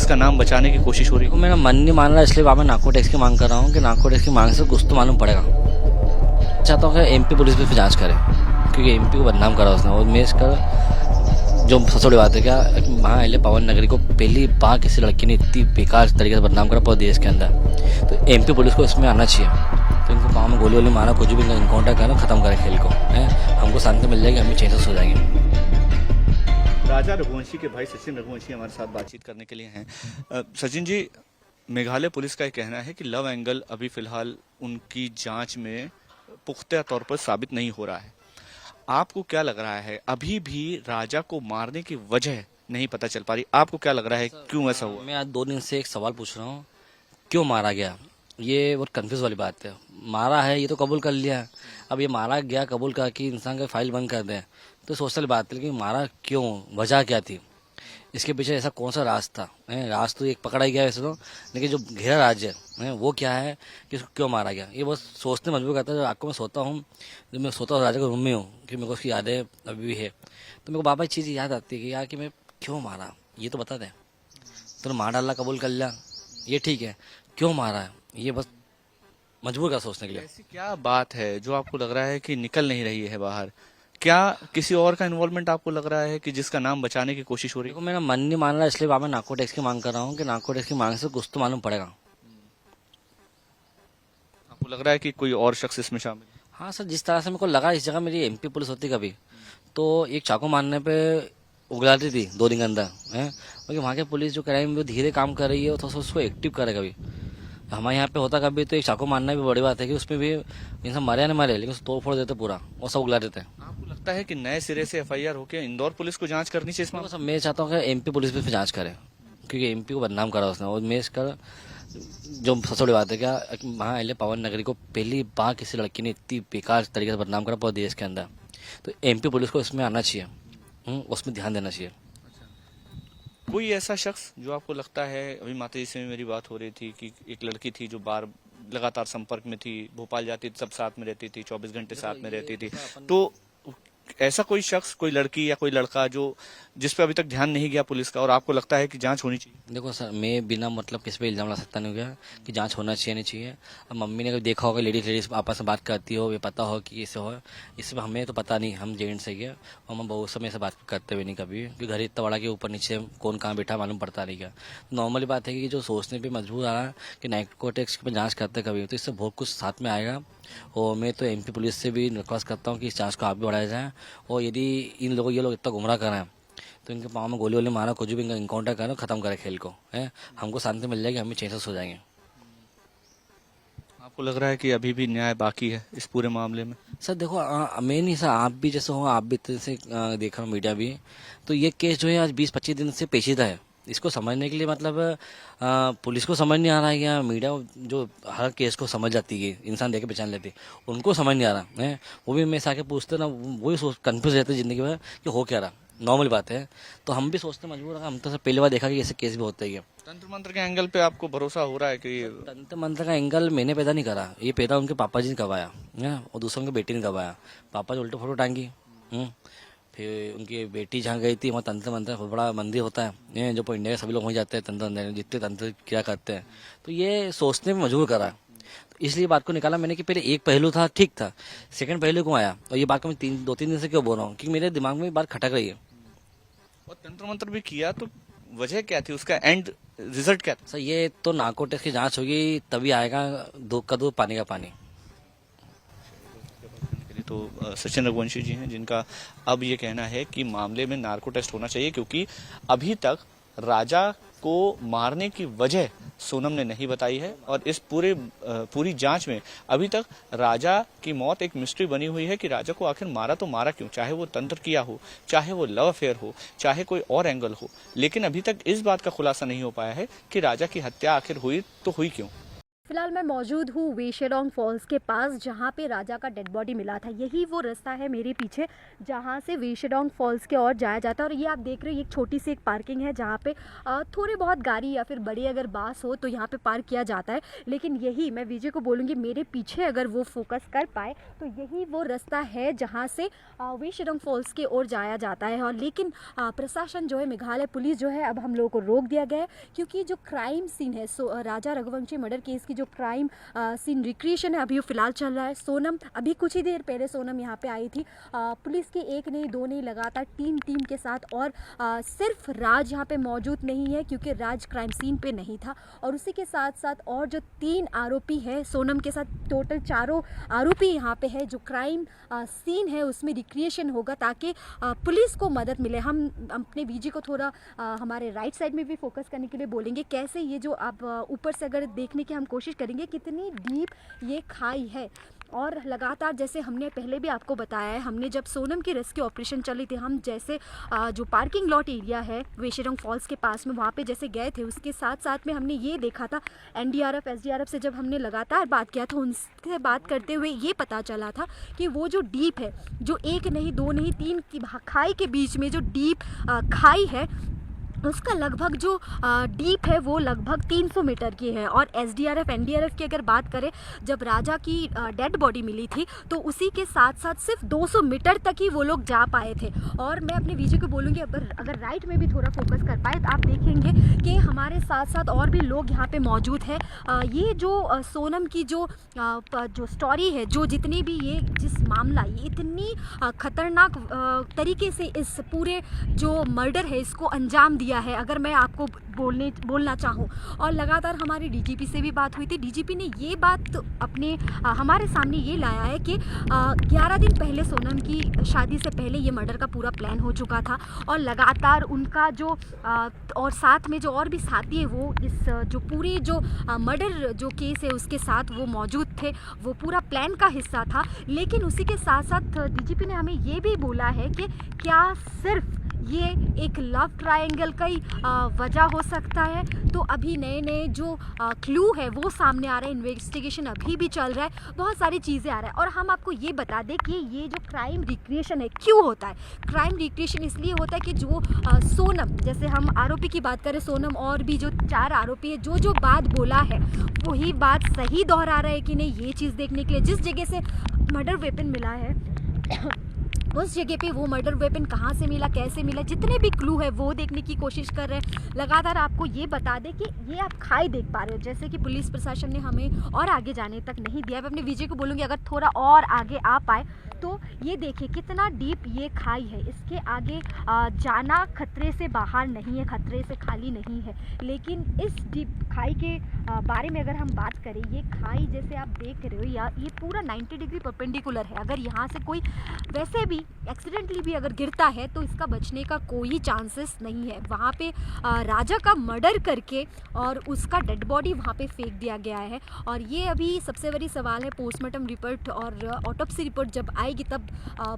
जिसका नाम बचाने की कोशिश हो रही है? मेरा मन नहीं मान रहा, इसलिए मैं नार्को टैक्स की मांग कर रहा हूँ कि नार्को टैक्स की मांग से कुछ तो मालूम पड़ेगा। चाहता हूँ कि एमपी पुलिस भी जांच करे, क्योंकि एमपी को बदनाम करा उसने। और मैं इसका जो सबसे बड़ी बात है क्या, महाअहिल्या पवन नगरी को पहली बार किसी लड़की ने इतनी बेकार तरीके से बदनाम करा पूरे देश के अंदर, तो एमपी पुलिस को इसमें आना चाहिए। तो इनको पाँव में गोली वोली मारा, कुछ भी इनकाउंटर करा, खत्म करे खेल को, हमको शांति मिल जाएगी, हम भी चेंजेस हो जाएंगे। राजा रघुवंशी के भाई सचिन रघुवंशी हमारे साथ बातचीत करने के लिए हैं। सचिन जी, मेघालय पुलिस का कहना है कि लव एंगल अभी फिलहाल उनकी जांच में पुख्ता तौर पर साबित नहीं हो रहा है। आपको क्या लग रहा है, अभी भी राजा को मारने की वजह नहीं पता चल पा रही? आपको क्या लग रहा है, क्यों ऐसा हुआ? मैं आज 2 दिन से एक सवाल पूछ रहा हूँ, क्यों मारा गया? ये बहुत कंफ्यूज वाली बात है। मारा है ये तो कबूल कर लिया, अब ये मारा गया कबूल कर कि इंसान का फाइल बंद कर दें, तो सोचने वाली बात है कि मारा क्यों, वजह क्या थी, इसके पीछे ऐसा कौन सा राज था? राज तो एक पकड़ा ही गया वैसे तो, लेकिन जो घेरा राज है वो क्या है कि इसको क्यों मारा गया, ये बस सोचने मजबूर करता है। जब आपको मैं सोता हूँ, जब मैं सोता हूँ राजा के रूम में हूँ, कि मेरे को उसकी यादें अभी भी है, तो मेरे को बाबा चीज़ याद आती है कि यार कि मैं क्यों मारा, ये तो बता दें। तो मार डाला कबूल कर लिया, ये ठीक है, क्यों मारा है ये बस मजबूर कर सोचने के लिए। ऐसी क्या बात है जो आपको लग रहा है कि निकल नहीं रही है बाहर? क्या किसी और का इन्वॉल्वमेंट आपको लग रहा है कि जिसका नाम बचाने की कोशिश हो रही देखो मेरा मन नहीं मान रहा, इसलिए मैं नार्को टैक्स की मांग कर रहा हूँ कि नार्को टैक्स की मांग से कुछ तो मालूम पड़ेगा। है? आपको लग रहा है कि कोई और शख्स इसमें शामिल है? हाँ सर, जिस तरह से मेरे को लगा इस जगह मेरी एमपी पुलिस होती कभी, तो एक चाकू मारने पे उगलाती थी 2 दिन के अंदर है, क्योंकि वहाँ के पुलिस जो क्राइम वो धीरे काम कर रही है, तो उसको एक्टिव करे कभी। हमारे यहाँ पे होता कभी तो एक चाकू मारना भी बड़ी बात है, कि उसमें भी इंसान मारे या नहीं मारे, लेकिन उसको तोड़ फोड़ देते पूरा और सब उगला देते हैं। आपको लगता है कि नए सिरे से एफआईआर होकर इंदौर पुलिस को जांच करनी चाहिए इसमें? सब मैं चाहता हूँ कि एमपी पुलिस भी जांच करे, क्योंकि एमपी को बदनाम करा उसने। और मैं इसका जो सबसे बड़ी बात है क्या, महाअहिल्या पवन नगरी को पहली बार किसी लड़की ने इतनी बेकार तरीके से बदनाम करा पूरे देश के अंदर, तो एमपी पुलिस को इसमें आना चाहिए, उसमें ध्यान देना चाहिए। कोई ऐसा शख्स जो आपको लगता है, अभी माता जी से मेरी बात हो रही थी कि एक लड़की थी जो बार लगातार संपर्क में थी, भोपाल जाती थी, सब साथ में रहती थी, 24 घंटे साथ में रहती थी, तो ऐसा कोई शख्स, कोई लड़की या कोई लड़का जो जिस पे अभी तक ध्यान नहीं गया पुलिस का और आपको लगता है कि जांच होनी चाहिए? देखो सर, मैं बिना मतलब किसी पे इल्जाम ला सकता नहीं गया कि जांच होना चाहिए नहीं चाहिए। अब मम्मी ने कभी देखा होगा लेडीज आपस में बात करती हो, ये पता हो कि इसे हो, इसमें हमें तो पता नहीं, हम जेंट्स है और हम बहुत समय से बात करते हुए नहीं कभी, क्योंकि घर इतना बड़ा के ऊपर नीचे कौन कहाँ बैठा मालूम पड़ता नहीं क्या। नॉर्मली बात है कि जो सोचने पर मजबूर आ रहा है कि नार्को टैक्स पर जाँच करते कभी, तो इससे बहुत कुछ साथ में आएगा। और मैं तो एमपी पुलिस से भी रिक्वेस्ट करता हूँ कि इस जांच को आप भी बढ़ाया जाए, और यदि ये लोग इतना गुमराह कर रहे हैं तो इनके पाँव में गोली वोली मारा, कुछ भी इनकाउंटर करो, खत्म करे खेल को, हमको शांति मिल जाएगी, हम भी चेंजेस हो जाएंगे। आपको लग रहा है कि अभी भी न्याय बाकी है इस पूरे मामले में? सर देखो, मैं नहीं सर, आप भी जैसे हो, आप भी इतने से देख रहे हो मीडिया भी, तो ये केस जो है आज 20-25 दिन से पेचीदा है। इसको समझने के लिए मतलब पुलिस को समझ नहीं आ रहा है, या मीडिया जो हर केस को समझ जाती है, इंसान देख के पहचान लेती है, उनको समझ नहीं आ रहा है। वो भी मैं आके पूछते ना, वही सोच कन्फ्यूज रहते हैं जिंदगी में कि हो क्या रहा, नॉर्मल बात है। तो हम भी सोचते मजबूर है, हम तो सर पहली बार देखा कि ऐसे केस भी होते ही है। तंत्र मंत्र के एंगल पे आपको भरोसा हो रहा है कि तंत्र मंत्र का एंगल मैंने पैदा नहीं करा, ये पैदा उनके पापा जी ने करवाया है, और दूसरों की बेटी ने करवाया। पापा जी उल्टे फोटो टांगी, फिर उनकी बेटी जहाँ गई थी वहाँ तंत्र मंत्र बहुत बड़ा मंदिर होता है, जो इंडिया के सभी लोग वहीं जाते हैं, तंत्र मंत्र जितने तंत्र क्रिया करते हैं, तो ये सोचने में मजबूर करा। तो इसलिए बात को निकाला मैंने कि पहले एक पहलू था, ठीक था, सेकंड पहलू क्यों आया, और ये बात को मैं 2-3 दिन से क्यों बोल रहा हूँ, क्योंकि मेरे दिमाग में बात खटक रही है। और तंत्र मंत्र भी किया तो वजह क्या थी, उसका एंड रिजल्ट क्या था? सर ये तो नार्को टेस्ट की जांच होगी तभी आएगा, दूध का दूध पानी का पानी। तो सचिन रघुवंशी जी हैं, जिनका अब ये कहना है कि मामले में नार्को टेस्ट होना चाहिए, क्योंकि अभी तक राजा को मारने की वजह सोनम ने नहीं बताई है, और इस पूरी जांच में अभी तक राजा की मौत एक मिस्ट्री बनी हुई है कि राजा को आखिर मारा तो मारा क्यों, चाहे वो तंत्र किया हो, चाहे वो लव अफेयर हो, चाहे कोई और एंगल हो, लेकिन अभी तक इस बात का खुलासा नहीं हो पाया है कि राजा की हत्या आखिर हुई तो हुई क्यों। फिलहाल मैं मौजूद हूँ वेशेडोंग फॉल्स के पास, जहाँ पे राजा का डेड बॉडी मिला था। यही वो रास्ता है मेरे पीछे जहाँ से वेशेडोंग फॉल्स के ओर जाया जाता है। और ये आप देख रहे हो, ये एक छोटी सी एक पार्किंग है जहाँ पे थोड़े बहुत गाड़ी या फिर बड़ी अगर बास हो तो यहाँ पे पार्क किया जाता है। लेकिन यही मैं विजय को बोलूँगी, मेरे पीछे अगर वो फोकस कर पाए तो यही वो रास्ता है जहाँ से वेशेडोंग फॉल्स के ओर जाया जाता है। और लेकिन प्रशासन जो है, मेघालय पुलिस जो है, अब हम लोगों को रोक दिया गया है क्योंकि जो क्राइम सीन है, राजा रघुवंशी मर्डर केस की जो क्राइम सीन रिक्रिएशन है अभी वो फिलहाल चल रहा है। सोनम अभी कुछ ही देर पहले सोनम यहाँ पे आई थी, पुलिस की एक नहीं दो नहीं लगातार 3 टीम के साथ। और सिर्फ राज यहाँ पे मौजूद नहीं है क्योंकि राज क्राइम सीन पे नहीं था। और उसी के साथ साथ और जो 3 आरोपी है सोनम के साथ, टोटल 4 आरोपी यहाँ पे है। जो क्राइम सीन है उसमें रिक्रिएशन होगा ताकि पुलिस को मदद मिले। हम अपने बीजी को थोड़ा हमारे राइट साइड में भी फोकस करने के लिए बोलेंगे, कैसे ये जो आप ऊपर से अगर देखने की हम कोशिश करेंगे कितनी डीप ये खाई है। और लगातार जैसे हमने पहले भी आपको बताया है, हमने जब सोनम की रेस्क्यू ऑपरेशन चली थी, हम जैसे जो पार्किंग लॉट एरिया है वेशेडोंग फॉल्स के पास में, वहाँ पे जैसे गए थे, उसके साथ साथ में हमने ये देखा था एनडीआरएफ एसडीआरएफ से जब हमने लगातार बात किया तो उनसे बात करते हुए ये पता चला था कि वो जो डीप है, जो 1 नहीं 2 नहीं 3 की खाई के बीच में जो डीप खाई है, उसका लगभग जो डीप है वो लगभग 300 मीटर की है। और एसडीआरएफ एनडीआरएफ की अगर बात करें, जब राजा की डेड बॉडी मिली थी तो उसी के साथ साथ सिर्फ 200 मीटर तक ही वो लोग जा पाए थे। और मैं अपने वीडियो को बोलूँगी, अगर राइट में भी थोड़ा फोकस कर पाए तो आप देखेंगे कि हमारे साथ साथ और भी लोग यहाँ पे मौजूद है। ये जो सोनम की जो स्टोरी है, जो जितनी भी ये जिस मामला, ये इतनी खतरनाक तरीके से इस पूरे जो मर्डर है इसको अंजाम दिया है, अगर मैं आपको बोलना चाहूँ। और लगातार हमारी डीजीपी से भी बात हुई थी। डीजीपी ने ये बात अपने हमारे सामने ये लाया है कि 11 दिन पहले सोनम की शादी से पहले ये मर्डर का पूरा प्लान हो चुका था। और लगातार उनका जो और साथ में जो और भी साथी है वो इस जो पूरी जो मर्डर जो केस है उसके साथ वो मौजूद थे, वो पूरा प्लान का हिस्सा था। लेकिन उसी के साथ साथ डीजीपी ने हमें ये भी बोला है कि क्या सिर्फ ये एक लव ट्रायंगल का ही वजह हो सकता है। तो अभी नए नए जो क्लू है वो सामने आ रहा है, इन्वेस्टिगेशन अभी भी चल रहा है, बहुत सारी चीज़ें आ रहा है। और हम आपको ये बता दें कि ये जो क्राइम रिक्रिएशन है क्यों होता है। क्राइम रिक्रिएशन इसलिए होता है कि जो सोनम, जैसे हम आरोपी की बात करें, सोनम और भी जो 4 आरोपी है, जो बात बोला है वही बात सही दोहरा रहा है कि नहीं, ये चीज़ देखने के लिए जिस जगह से मर्डर वेपन मिला है उस जगह पे वो मर्डर वेपन कहाँ से मिला, कैसे मिला, जितने भी क्लू है वो देखने की कोशिश कर रहे हैं। लगातार आपको ये बता दें कि ये आप खाई देख पा रहे हो, जैसे कि पुलिस प्रशासन ने हमें और आगे जाने तक नहीं दिया। मैं अपने विजय को बोलूँगी अगर थोड़ा और आगे आ पाए तो ये देखिए कितना डीप ये खाई है। इसके आगे जाना खतरे से बाहर नहीं है, खतरे से खाली नहीं है। लेकिन इस डीप खाई के बारे में अगर हम बात करें, ये खाई जैसे आप देख रहे हो, या ये पूरा 90 डिग्री परपेंडिकुलर है। अगर यहाँ से कोई वैसे भी एक्सीडेंटली भी अगर गिरता है तो इसका बचने का कोई चांसेस नहीं है। वहाँ पे राजा का मर्डर करके और उसका डेड बॉडी वहाँ पे फेंक दिया गया है। और ये अभी सबसे बड़ी सवाल है, पोस्टमार्टम रिपोर्ट और ऑटोप्सी रिपोर्ट जब आएगी तब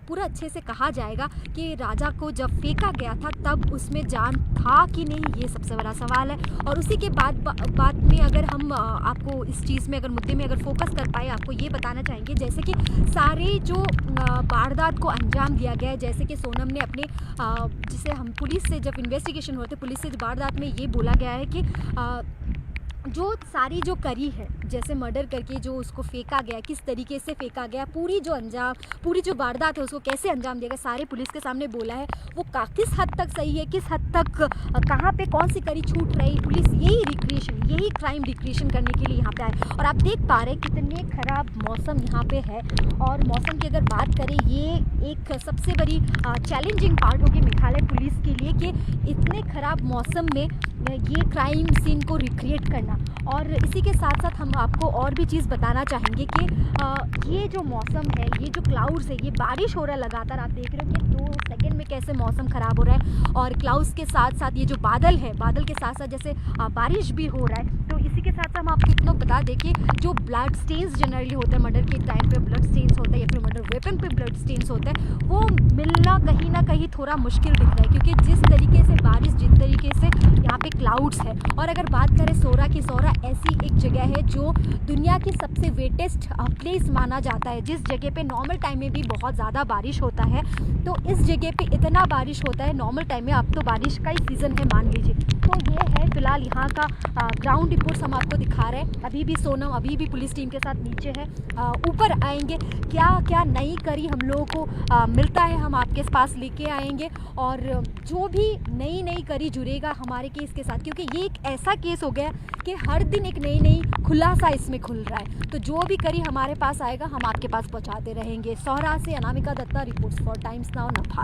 पूरा अच्छे से कहा जाएगा कि राजा को जब फेंका गया था तब उसमें जान था कि नहीं, ये सबसे बड़ा सवाल है। और उसी के बाद में अगर हम आपको इस चीज़ में, अगर मुद्दे में अगर फोकस कर पाए, आपको ये बताना चाहेंगे जैसे कि सारे जो वारदात को अंजाम दिया गया है, जैसे कि सोनम ने अपने जिसे हम पुलिस से जब इन्वेस्टिगेशन होते पुलिस से वारदात में ये बोला गया है कि जो सारी जो करी है, जैसे मर्डर करके जो उसको फेंका गया, किस तरीके से फेंका गया, पूरी जो वारदात है उसको कैसे अंजाम दिया गया, सारे पुलिस के सामने बोला है। वो किस हद तक सही है, किस हद तक कहाँ पे कौन सी करी छूट रही, पुलिस यही क्राइम रिक्रिएशन करने के लिए यहाँ पे आए। और आप देख पा रहे हैं कितने खराब मौसम यहाँ पे है। और मौसम की अगर बात करें, ये एक सबसे बड़ी चैलेंजिंग पार्ट होगी मेघालय पुलिस के लिए कि इतने खराब मौसम में ये क्राइम सीन को रिक्रिएट करना। और इसी के साथ साथ हम आपको और भी चीज़ बताना चाहेंगे कि ये जो मौसम है, ये जो क्लाउड्स है, ये बारिश हो रहा है लगातार, आप देख रहे हो कि 2 सेकेंड में कैसे मौसम ख़राब हो रहा है। और क्लाउड्स के साथ साथ ये जो बादल है, बादल के साथ साथ जैसे बारिश भी हो रहा है। तो इसी के साथ साथ हम आपको इतना बता दें कि जो ब्लड स्टेन्स जनरली होते हैं मर्डर के टाइम पे ब्लड स्टेन्स होता है या फिर मर्डर वेपन पे ब्लड स्टेन्स होते हैं, वो मिलना कहीं ना कहीं थोड़ा मुश्किल दिख रहा है, क्योंकि जिस तरीके से बारिश, जिस तरीके से यहाँ पे क्लाउड्स है। और अगर बात करें सोरा की, सोरा ऐसी एक जगह है जो दुनिया की सबसे वेटेस्ट प्लेस माना जाता है, जिस जगह पे नॉर्मल टाइम में भी बहुत ज़्यादा बारिश होता है। तो इस जगह पे इतना बारिश होता है नॉर्मल टाइम में, अब तो बारिश का ही सीज़न है मान लीजिए। तो ये है फिलहाल यहाँ का ग्राउंड रिपोर्ट्स हम आपको दिखा रहे हैं। अभी भी सोनम अभी भी पुलिस टीम के साथ नीचे है, ऊपर आएंगे, क्या क्या नई करी हम लोगों को मिलता है हम आपके पास लेके आएंगे, और जो भी नई करी जुड़ेगा हमारे केस के साथ, क्योंकि ये एक ऐसा केस हो गया कि हर दिन एक नई खुलासा इसमें खुल रहा है। तो जो भी करी हमारे पास आएगा हम आपके पास पहुँचाते रहेंगे। सोहरा से Anamika Datta, reports for Times Now, Navbharat.